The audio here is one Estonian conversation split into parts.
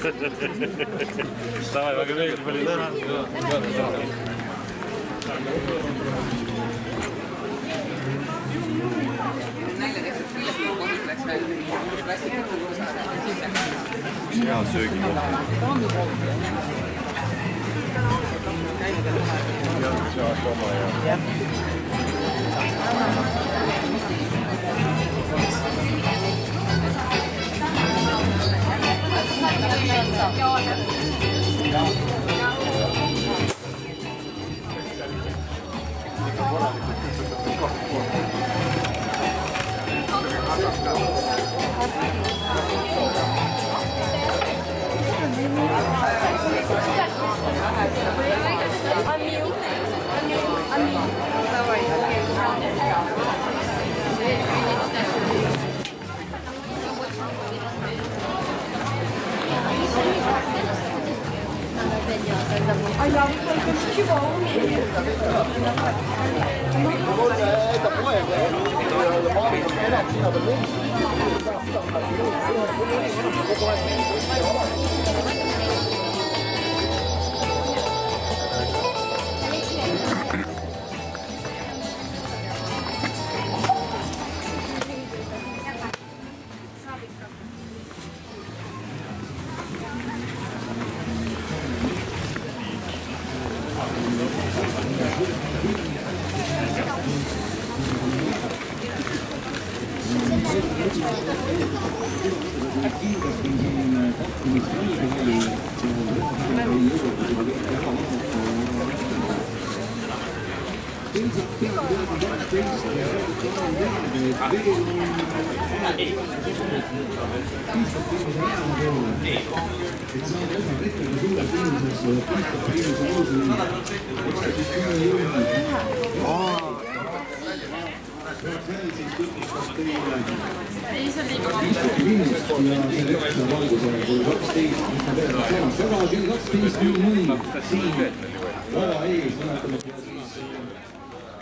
Davai, väga meeldib oli täna. Hea söögikoht.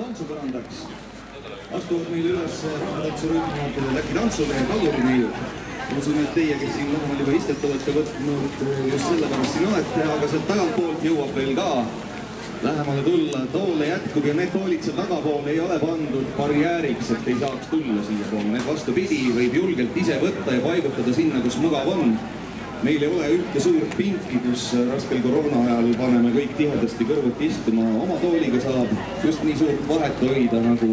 Tantsupõrandaks astuvad meil üles tantsurühmad Läki tantsumehe Kallurineiud. Usun, et teie, kes siin lohumal juba istet olete võtnud, just sellepärast siin olete, aga sealt tagantpoolt jõuab veel ka lähemale tulla. Toole jätkub ja need toolid seal tagapool ei ole pandud barjääriks, et ei saaks tulla siia poole. Need vastupidi võib julgelt ise võtta ja paigutada sinna, kus mugav on. Meil ei ole ühte suurt pinki, kus raskel koroona ajal paneme kõik tihedasti kõrvuti istuma. Oma tooliga saab just nii suurt vahet hoida, nagu